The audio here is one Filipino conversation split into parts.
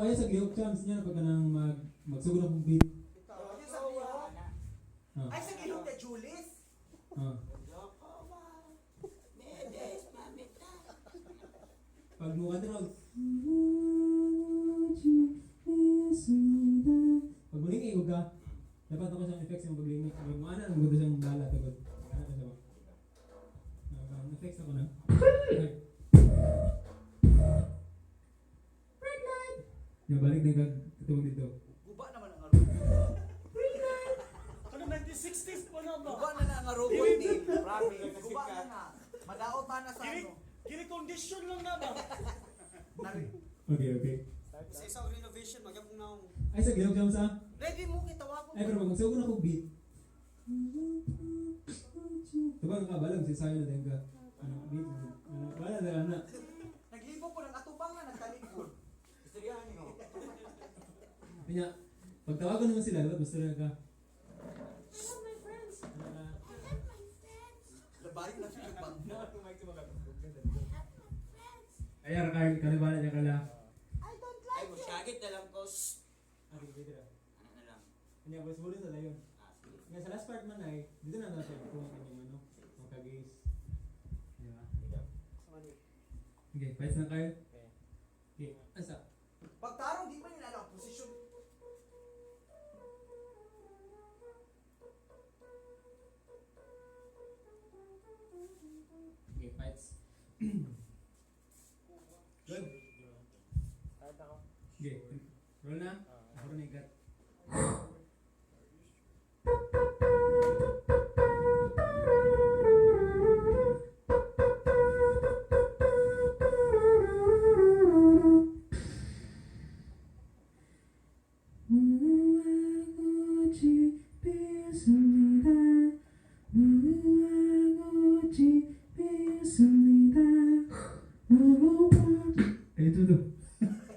Kaya sa gihok chance niya pag kanang magsugod ng beat. Ay, sa gihok na Julis? Pag mo kanto na pag muling igog ka, dapat ako siyang effects yung paglingi. Pag mo ana, ang gusto siyang bala. Tagod. Ano ka siya ba? Effects ako na. Yung balik na katulog dito. Guba naman ang arubon. Ano 1960s pa na ba? Guba na ang arubon ni. Promise. Guba na na. Madaot pa na sa ano. Gini-condition lang na ba? Okay. Sa isang renovation, magyapong naong. Ay, sa gilog jam sa? Ready mo kitawa ko. Ay, pero pag magsugod na kong beat. Diba nga balang si Sayo na din ka? Beat. Wala na. Naglibo po ng atubang na nagtalikod. Istoryahan niyo. Kanya, pag tawagan naman sila, diba gusto na ka? Labayin na siya ng bangna. Ay, Arkan, kanibala niya kala. Ay, masyagit na lang ko. Ano dito na? Ano na lang? Kanya, boss mo rin sa layon. Sige. Nga sa last part man ay, dito na natin kung ano, magka-gaze. Diba? Okay, fights na kayo? Okay, asa? Pagtarong, di ba nila alam posisyon? Okay, fights. Good. Okay, roll na. Ako na ikat.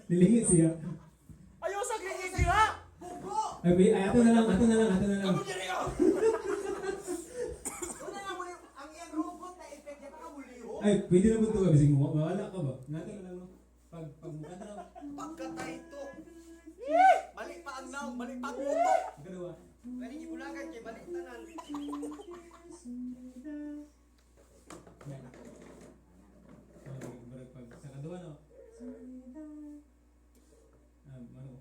Nilingit siya. Ayaw sa gini-gira! Bugo! Ay, ato na lang. Ano diri ka? Una nga muli, ang iyang robot na effect niya baka muli ho. Ay, pwede na ba ito? Bising mawala ka ba? Nato na lang, no? Pag mukha na lang. Pagkatay ito. Balik pa ang naong, balik pa ang utok. Ikalawa. Pwede gibulagan kay balik tanan. Yan. Pag sa kaduwa, no? Ano?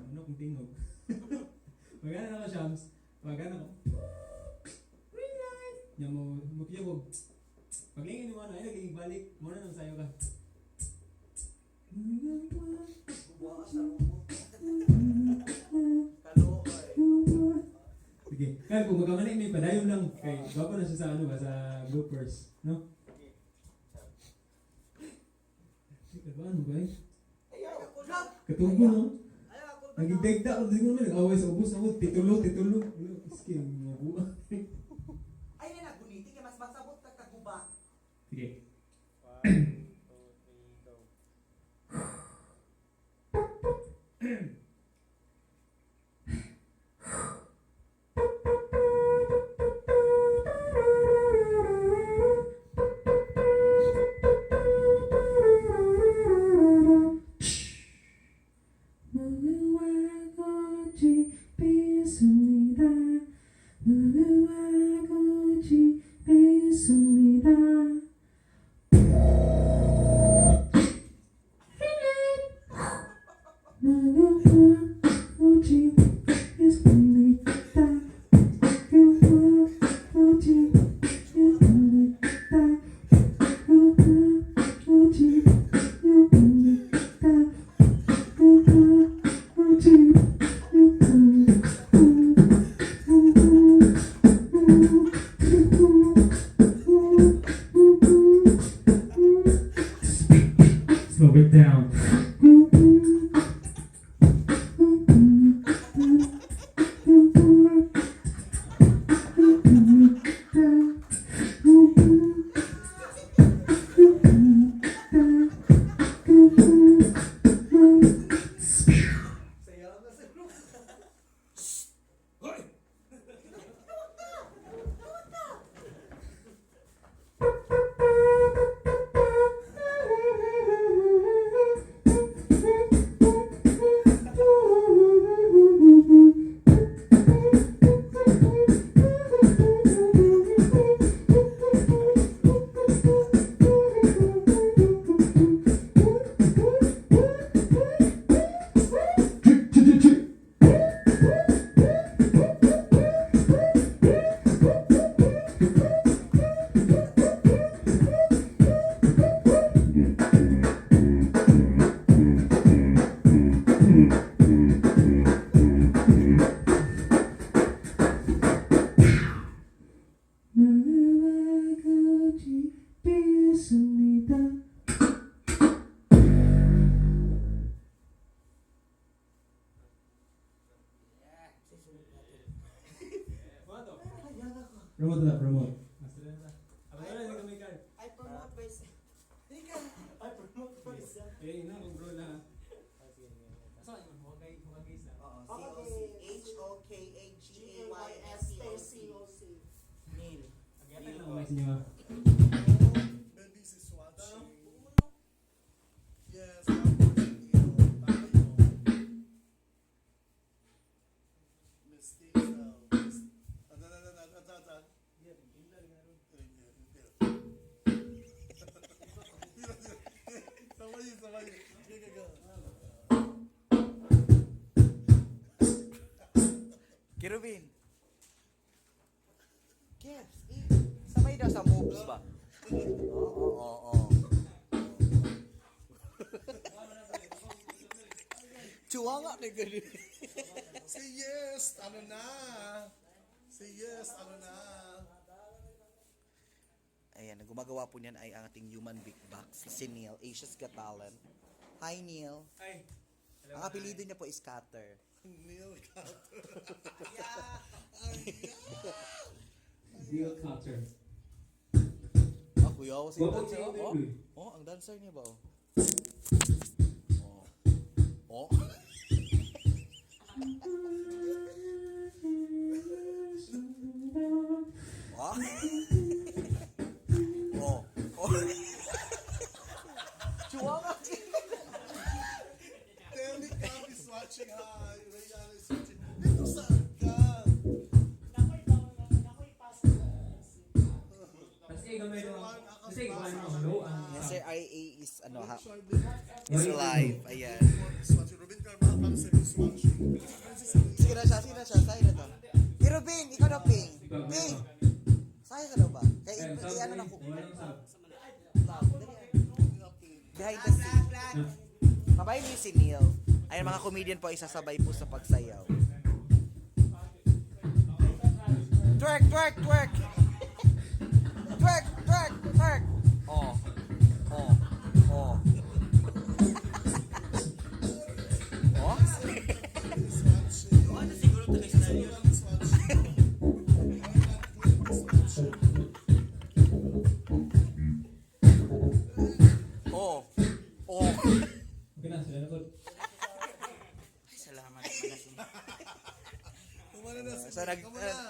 Ano kung tingog? Magana na ka, Shams. Magana ko. Yan mo, mukya mo. Paglingin mo, ay naging balik. Muna nang sayo ka. Buwa sa robot. Kaloy. Sige. Kaya kung magkamali, may padayon lang. Kay, gwapo na siya sa ano ba, sa bloopers. No? Ano ba eh? Ayaw ako lang. Katunggo, no? Ayaw ako lang. Nagigdagda ako. Hindi ko naman nag-away sa ubos ako. Titulo. Skin, mabuha. Ay na naguniti kay mas masabot ka kaguba. Sige. 1, 2, 3, go. Slow it down. Sayaw na sa group. Hoy! Promote na, promote. Master na ta. Abang na, hindi kami card. I promote by I promote by Eh, na, kung bro na. Saan yun? Huwag guys na. H-O-K-A-G-A-Y-S-T-O-C. Neil. Agad na umayos niyo ha. Maybe si Swat. Yes, Kirubin. Yes. Sabay daw sa moves ba? Oo. Chuwa nga na ganun. say yes, ano na? Say yes, ano na? Ayan, ang gumagawa po niyan ay ang ating human beatbox, si Neil, Asia's Got Talent. Hi Neil. Ay. Ang apelido niya po is Cutter. Neil Carter. Deal Cutter. Ah, kuya, ako si Wapag dancer. siya, Oh, baby. oh, ang dancer niya ba? Oh. Oh. Oh. Oh. Chuwanga. Telly Cam is watching. Hi, Rayan is watching. Dito saan ka? Kasi gamay mo. Kasi gamay mo. Hello. Yes, sir, IA is ano ha? Charlie Is live. Ayan. is watching. Robin Carvajal comes in is watching. Sige na siya. Sa'yo na to. Hey, Robin, ikaw na, Ping. Ping! Sa'yo ka daw ba? Kaya ano na ko. Behind the scene. Kabayan niyo si Neil. Ayan, mga comedian po, isasabay po sa pagsayaw. Twerk! Twerk! Twerk! Twerk! Twerk! Twerk! Oh. Oh. Oh. Oh? Ano siguro ito guys na yun? Oh. Oh. Okay na, sila na po. Ay, salamat naman na Kumana na si So,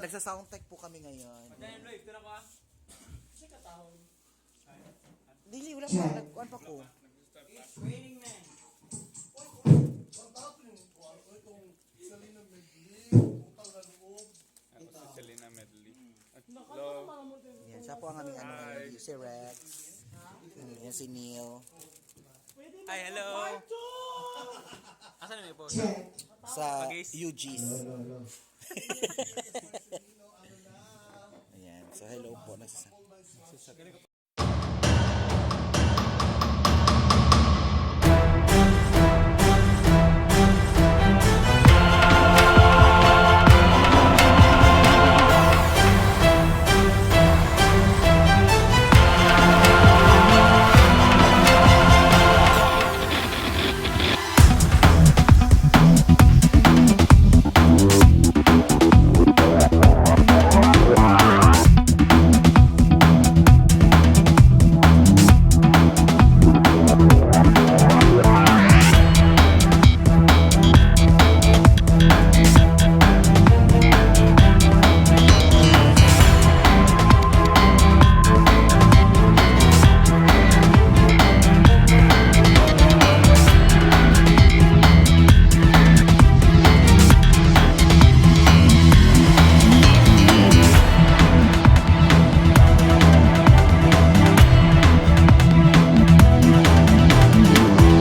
nagsa-soundcheck po kami ngayon. Dahil Lloyd, tira ko ah. Dili, wala pa. Nagkuhan pa ko. It's raining man. Selena Medley, utang na loob. Ako si Selena Medley. Hello. Yan, siya po ang aming ano, si Rex. Yan si Neil. Ay, hello. Asan na yung post? Sa Pag-ace. UG's. Ayan, so hello po. Nagsasama.